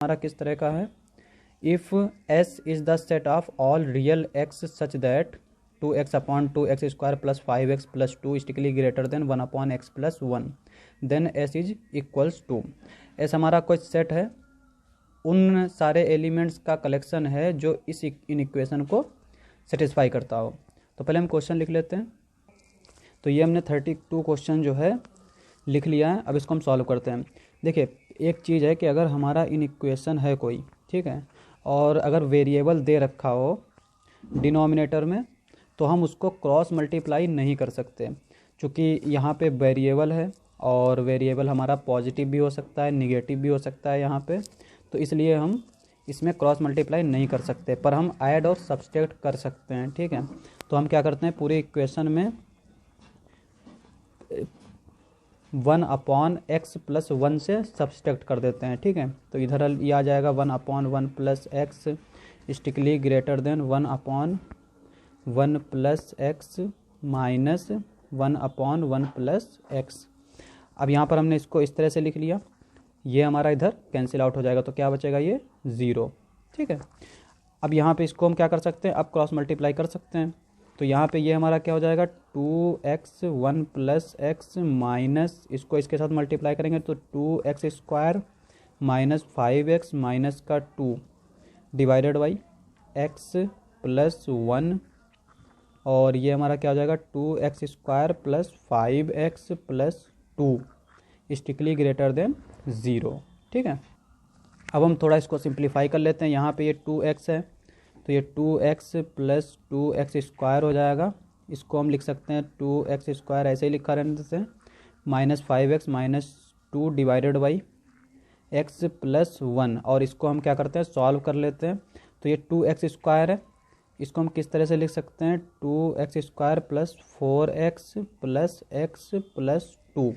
हमारा किस तरह का है, if S is the set of all real X such that 2x upon 2x square plus 5x plus 2 strictly greater than 1 upon x plus 1 then S is equals to. S हमारा कोई set है, उन सारे elements का collection है जो इस in equation को सेटिस्फाई करता हो। तो पहले हम क्वेश्चन लिख लेते हैं। तो ये हमने 32 क्वेश्चन जो है लिख लिया है। अब इसको हम सॉल्व करते हैं। देखिए एक चीज़ है कि अगर हमारा इन इक्वेशन है कोई, ठीक है, और अगर वेरिएबल दे रखा हो डिनोमिनेटर में, तो हम उसको क्रॉस मल्टीप्लाई नहीं कर सकते, क्योंकि यहाँ पे वेरिएबल है और वेरिएबल हमारा पॉजिटिव भी हो सकता है, निगेटिव भी हो सकता है यहाँ पे, तो इसलिए हम इसमें क्रॉस मल्टीप्लाई नहीं कर सकते, पर हम ऐड और सब्सट्रैक्ट कर सकते हैं, ठीक है। तो हम क्या करते हैं, पूरे इक्वेशन में 1 अपॉन एक्स प्लस 1 से सब्सट्रैक्ट कर देते हैं, ठीक है। तो इधर ये आ जाएगा 1 upon 1 plus X strictly greater than 1 upon 1 plus X minus 1 upon 1 plus X. अब यहाँ पर हमने इसको इस तरह से लिख लिया, ये हमारा इधर कैंसिल आउट हो जाएगा, तो क्या बचेगा, ये 0, ठीक है। अब यहाँ पे इसको हम क्या कर सकते हैं, अब क्रॉस मल्टीप्लाई कर सकते हैं। तो यहाँ पे ये हमारा क्या हो जाएगा, 2x 1 प्लस एक्स माइनस, इसको इसके साथ मल्टीप्लाई करेंगे तो 2x square minus 5x minus का 2 डिवाइडेड बाई x प्लस 1, और ये हमारा क्या हो जाएगा 2x square plus 5x plus 2 strictly greater than 0, ठीक है। अब हम थोड़ा इसको सिंप्लीफाई कर लेते हैं। यहाँ पे ये 2x है, तो ये 2x प्लस 2x स्क्वायर हो जाएगा। इसको हम लिख सकते हैं 2x स्क्वायर ऐसे ही लिखा रहने से minus 5x minus 2 divided by x plus 1, और इसको हम क्या करते हैं, सॉल्व कर लेते हैं। तो ये 2x स्क्वायर है, इसको हम किस तरह से लिख सकते हैं, 2x square plus 4x plus x plus 2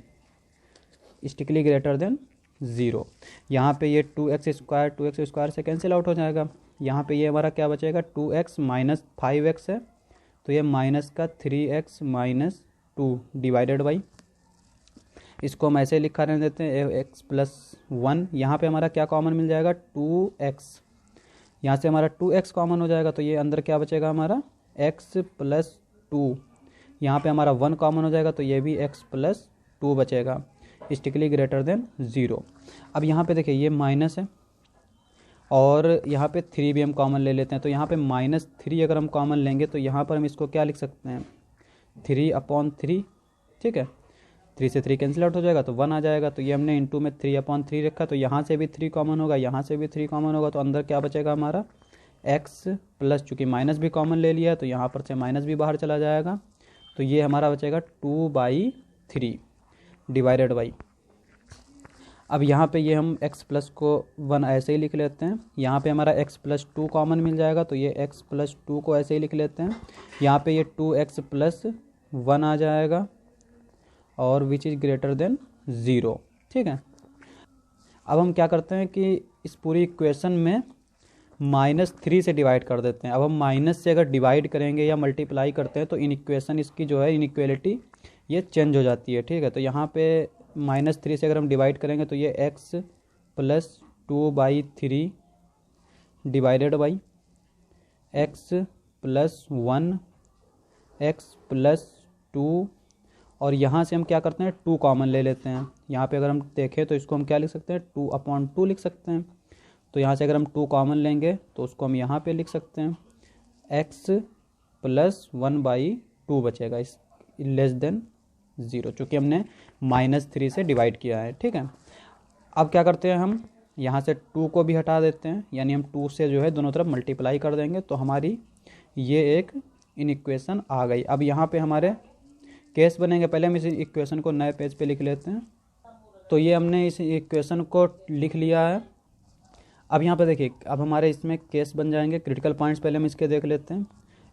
strictly greater than 0। यहाँ पे ये 2x स्क्वायर से कैंसिल आउट हो जाएगा। यहाँ पे ये हमारा क्या बचेगा, 2x माइनस 5x है, तो ये माइनस का 3x माइनस 2 डिवाइडेड बाई, इसको हम ऐसे लिखा रहने देते हैं x प्लस 1। यहाँ पे हमारा क्या कॉमन मिल जाएगा, 2x, यहाँ से हमारा 2x कॉमन हो जाएगा, तो ये अंदर क्या बचेगा हमारा x प्लस 2, यहाँ पे हमारा 1 कॉमन हो जाएगा, तो ये भी x प्लस 2 बचेगा स्टिकली ग्रेटर देन 0। अब यहाँ पे देखिए ये माइनस है और यहाँ पे 3 भी हम कॉमन ले लेते हैं, तो यहाँ पे -3 अगर हम कॉमन लेंगे तो यहाँ पर हम इसको क्या लिख सकते हैं, 3/3, ठीक है। 3 से 3 कैंसिल आउट हो जाएगा तो 1 आ जाएगा, तो ये हमने इंटू में 3/3 रखा, तो यहाँ से भी 3 कॉमन होगा, यहाँ से भी 3 कॉमन होगा, तो अंदर क्या बचेगा हमारा x प्लस, चूँकि माइनस भी कॉमन ले लिया है तो यहाँ पर से माइनस भी बाहर चला जाएगा, तो ये हमारा बचेगा 2/3 डिवाइडेड बाई। अब यहाँ पे ये हम x प्लस को 1 ऐसे ही लिख लेते हैं। यहाँ पे हमारा x प्लस 2 कॉमन मिल जाएगा, तो ये x प्लस 2 को ऐसे ही लिख लेते हैं। यहाँ पे ये 2x प्लस 1 आ जाएगा और विच इज़ ग्रेटर देन 0, ठीक है। अब हम क्या करते हैं कि इस पूरी इक्वेशन में -3 से डिवाइड कर देते हैं। अब हम माइनस से अगर डिवाइड करेंगे या मल्टीप्लाई करते हैं तो इन इक्वेशन इसकी जो है इनइक्वालिटी ये चेंज हो जाती है, ठीक है। तो यहाँ पे -3 से अगर हम डिवाइड करेंगे तो ये x plus 2/3 divided by x plus 1 x plus 2, और यहाँ से हम क्या करते हैं 2 कॉमन ले लेते हैं। यहाँ पे अगर हम देखें तो इसको हम क्या लिख सकते हैं 2/2 लिख सकते हैं। तो यहाँ से अगर हम 2 कॉमन लेंगे तो उसको हम यहाँ पे लिख सकते हैं x प्लस 1/2 बचेगा, इस लेस देन 0, चूँकि हमने -3 से डिवाइड किया है, ठीक है। अब क्या करते हैं हम यहाँ से 2 को भी हटा देते हैं, यानी हम 2 से जो है दोनों तरफ मल्टीप्लाई कर देंगे, तो हमारी ये एक इक्वेशन आ गई। अब यहाँ पे हमारे केस बनेंगे। पहले हम इस इक्वेशन को नए पेज पे लिख लेते हैं। तो ये हमने इस इक्वेशन को लिख लिया है। अब यहाँ पे देखिए, अब हमारे इसमें केस बन जाएंगे। क्रिटिकल पॉइंट्स पहले हम इसके देख लेते हैं।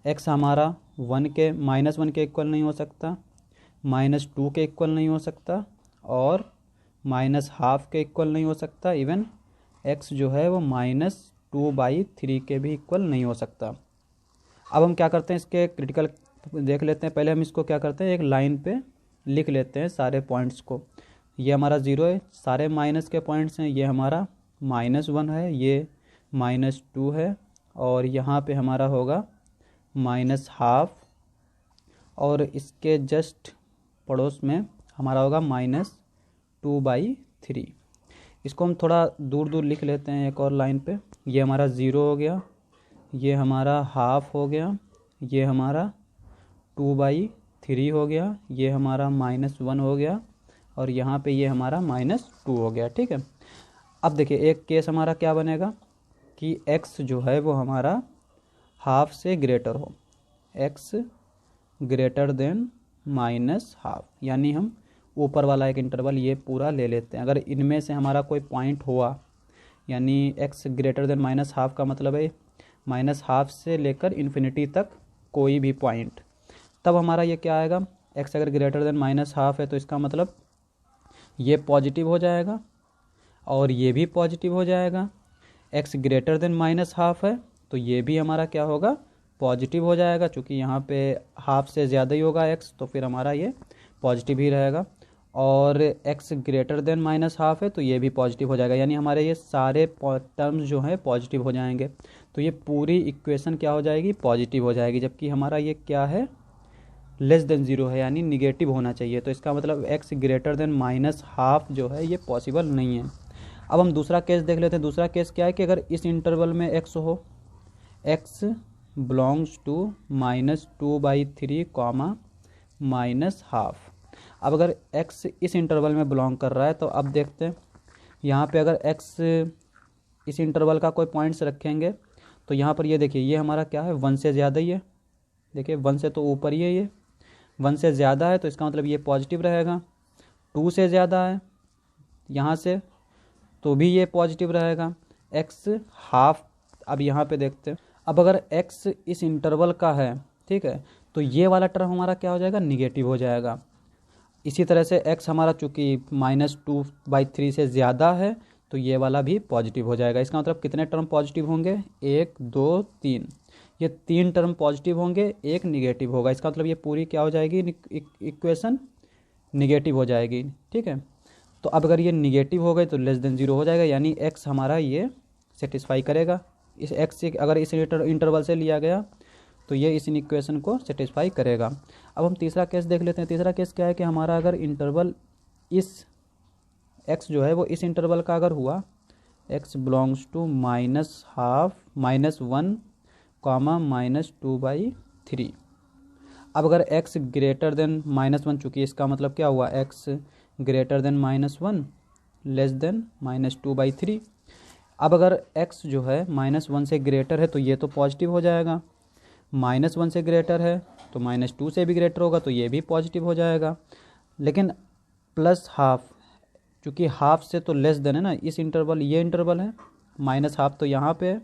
x हमारा -1 के इक्वल नहीं हो सकता, -2 के इक्वल नहीं हो सकता, और -12 के इक्वल नहीं हो सकता। इवन x जो है वो -2/3 के भी इक्वल नहीं हो सकता। अब हम क्या करते हैं, इसके क्रिटिकल देख लेते हैं। पहले हम इसको क्या करते हैं, एक लाइन पे लिख लेते हैं सारे पॉइंट्स को। ये हमारा 0 है, सारे माइनस के पॉइंट्स हैं, ये हमारा -1 है, ये -2 है, और यहाँ पे हमारा होगा -12, और इसके जस्ट पड़ोस में हमारा होगा -2/3। इसको हम थोड़ा दूर दूर लिख लेते हैं एक और लाइन पे। ये हमारा 0 हो गया, ये हमारा हाफ हो गया, ये हमारा 2/3 हो गया, ये हमारा -1 हो गया, और यहाँ पे ये हमारा -2 हो गया। ठीक है, अब देखिए एक केस हमारा क्या बनेगा कि x जो है वो हमारा हाफ से ग्रेटर हो, x ग्रेटर देन -12, यानी हम ऊपर वाला एक इंटरवल ये पूरा ले लेते हैं। अगर इनमें से हमारा कोई पॉइंट हुआ, यानी x ग्रेटर देन -12 का मतलब है -12 से लेकर इन्फिनिटी तक कोई भी पॉइंट, तब हमारा ये क्या आएगा, x अगर ग्रेटर देन -12 है तो इसका मतलब ये पॉजिटिव हो जाएगा और ये भी पॉजिटिव हो जाएगा। x ग्रेटर देन -12 है तो ये भी हमारा क्या होगा, पॉजिटिव हो जाएगा, चूँकि यहाँ पे हाफ से ज़्यादा ही होगा x, तो फिर हमारा ये पॉजिटिव ही रहेगा। और x ग्रेटर देन -12 है तो ये भी पॉजिटिव हो जाएगा, यानी हमारे ये सारे टर्म्स जो हैं पॉजिटिव हो जाएंगे। तो ये पूरी इक्वेशन क्या हो जाएगी, पॉजिटिव हो जाएगी, जबकि हमारा ये क्या है, लेस देन 0 है, यानी निगेटिव होना चाहिए। तो इसका मतलब x ग्रेटर देन -12 जो है ये पॉसिबल नहीं है। अब हम दूसरा केस देख लेते हैं। दूसरा केस क्या है कि अगर इस इंटरवल में x हो, x बिलोंग्स टू -2/3 -12। अब अगर x इस इंटरवल में बिलोंग कर रहा है तो अब देखते हैं यहाँ पे अगर x इस इंटरवल का कोई पॉइंट्स रखेंगे तो यहाँ पर ये देखिए ये हमारा क्या है, 1 से ज़्यादा ही है। देखिए 1 से तो ऊपर ही है, ये 1 से ज़्यादा है तो इसका मतलब ये पॉजिटिव रहेगा। 2 से ज़्यादा है यहाँ से तो भी ये पॉजिटिव रहेगा। x हाफ, अब यहाँ पे देखते हैं, अब अगर x इस इंटरवल का है, ठीक है, तो ये वाला टर्म हमारा क्या हो जाएगा, निगेटिव हो जाएगा। इसी तरह से x हमारा चूँकि -2/3 से ज़्यादा है तो ये वाला भी पॉजिटिव हो जाएगा। इसका मतलब कितने टर्म पॉजिटिव होंगे, 1 2 3, ये 3 टर्म पॉजिटिव होंगे, एक निगेटिव होगा। इसका मतलब ये पूरी क्या हो जाएगी, इक्वेशन निगेटिव हो जाएगी। ठीक है, तो अब अगर ये निगेटिव हो गए तो लेस देन 0 हो जाएगा, यानी x हमारा ये सेटिस्फाई करेगा। इस x से अगर इस इंटरवल से लिया गया तो ये इस इक्वेशन को सेटिस्फाई करेगा। अब हम तीसरा केस देख लेते हैं। तीसरा केस क्या है कि हमारा अगर इंटरवल इस x जो है वो इस इंटरवल का अगर हुआ, x बिलोंग्स टू -12 -1 -2/3। अब अगर x ग्रेटर देन -1, चूँकि इसका मतलब क्या हुआ, x greater than -1 less than -2/3। अब अगर x जो है -1 से ग्रेटर है तो ये तो पॉजिटिव हो जाएगा, -1 से ग्रेटर है तो -2 से भी ग्रेटर होगा तो ये भी पॉजिटिव हो जाएगा। लेकिन +12, चूँकि हाफ से तो लेस देन है ना, इस इंटरवल ये इंटरवल है, -12 तो यहाँ पे है,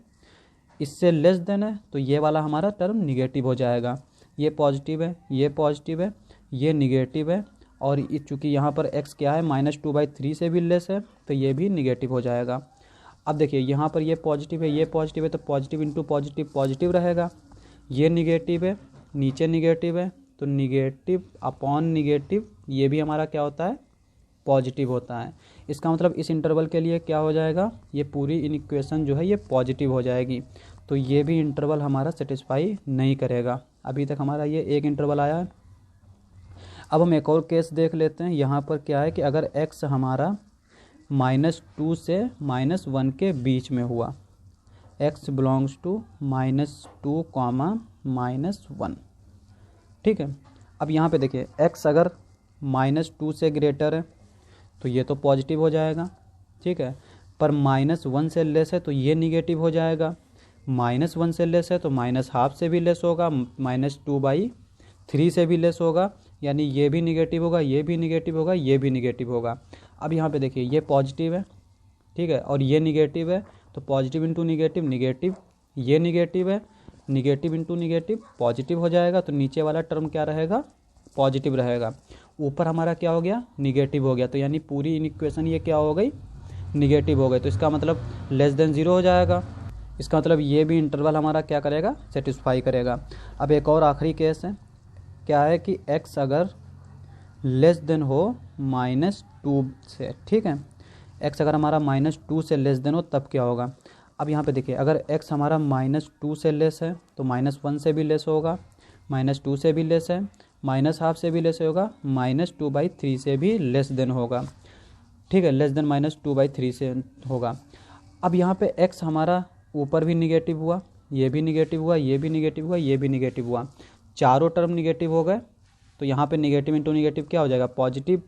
इससे लेस देन है तो ये वाला हमारा टर्म निगेटिव हो जाएगा। ये पॉजिटिव है, ये पॉजिटिव है, ये निगेटिव है, और चूँकि यहाँ पर x क्या है, -2/3 से भी लेस है तो ये भी निगेटिव हो जाएगा। अब देखिए यहाँ पर ये पॉजिटिव है, ये पॉजिटिव है, तो पॉजिटिव इंटू पॉजिटिव पॉजिटिव रहेगा। ये निगेटिव है, नीचे निगेटिव है, तो निगेटिव अपॉन निगेटिव ये भी हमारा क्या होता है, पॉजिटिव होता है। इसका मतलब इस इंटरवल के लिए क्या हो जाएगा, ये पूरी इक्वेशन जो है ये पॉजिटिव हो जाएगी। तो ये भी इंटरवल हमारा सेटिस्फाई नहीं करेगा। अभी तक हमारा ये एक इंटरवल आया है। अब हम एक और केस देख लेते हैं। यहाँ पर क्या है कि अगर x हमारा -2 से -1 के बीच में हुआ, x बिलोंग्स टू -2 -1, ठीक है। अब यहाँ पे देखिए x अगर -2 से ग्रेटर है तो ये तो पॉजिटिव हो जाएगा, ठीक है, पर -1 से लेस है तो ये निगेटिव हो जाएगा। -1 से लेस है तो -12 से भी लेस होगा, -2/3 से भी लेस होगा, यानी ये भी निगेटिव होगा, ये भी निगेटिव होगा, ये भी निगेटिव होगा। अब यहाँ पे देखिए ये पॉजिटिव है, ठीक है, और ये निगेटिव है, तो पॉजिटिव इंटू निगेटिव निगेटिव, ये निगेटिव है, निगेटिव इंटू निगेटिव पॉजिटिव हो जाएगा, तो नीचे वाला टर्म क्या रहेगा, पॉजिटिव रहेगा। ऊपर हमारा क्या हो गया, निगेटिव हो गया, तो यानी पूरी इक्वेशन ये क्या हो गई, निगेटिव हो गई। तो इसका मतलब लेस देन 0 हो जाएगा। इसका मतलब ये भी इंटरवल हमारा क्या करेगा, सेटिस्फाई करेगा। अब एक और आखिरी केस है, क्या है कि x अगर लेस देन हो -2 से, ठीक है, x अगर हमारा -2 से लेस देन हो तब क्या होगा। अब यहाँ पे देखिए, अगर x हमारा -2 से लेस है तो -1 से भी लेस होगा, -2 से भी लेस है, -12 से भी लेस होगा, -2/3 से भी लेस देन होगा, ठीक है, लेस देन -2/3 से होगा। अब यहाँ पे x हमारा ऊपर भी निगेटिव हुआ, ये भी निगेटिव हुआ, ये भी निगेटिव हुआ, ये भी निगेटिव हुआ, चारों टर्म निगेटिव हो गए। तो यहाँ पे निगेटिव इंटू निगेटिव क्या हो जाएगा, पॉजिटिव।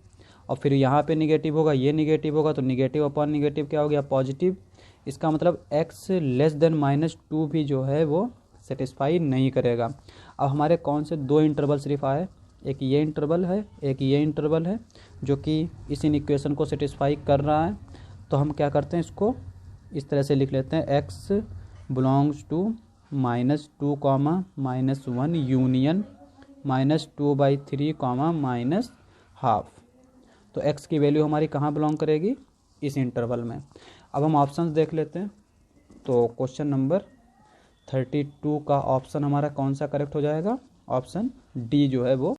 और फिर यहाँ पे निगेटिव होगा, ये निगेटिव होगा, तो निगेटिव अपॉन निगेटिव क्या हो गया, पॉजिटिव। इसका मतलब x लेस देन -2 भी जो है वो सेटिस्फाई नहीं करेगा। अब हमारे कौन से दो इंटरवल सिर्फ आए, एक ये इंटरवल है, एक ये इंटरवल है, जो कि इस इक्वेशन को सेटिस्फाई कर रहा है। तो हम क्या करते हैं, इसको इस तरह से लिख लेते हैं, x बिलोंग्स टू -2, -1 यूनियन -2/3, -12। तो x की वैल्यू हमारी कहाँ बिलोंग करेगी, इस इंटरवल में। अब हम ऑप्शंस देख लेते हैं। तो क्वेश्चन नंबर 32 का ऑप्शन हमारा कौन सा करेक्ट हो जाएगा, ऑप्शन डी जो है वो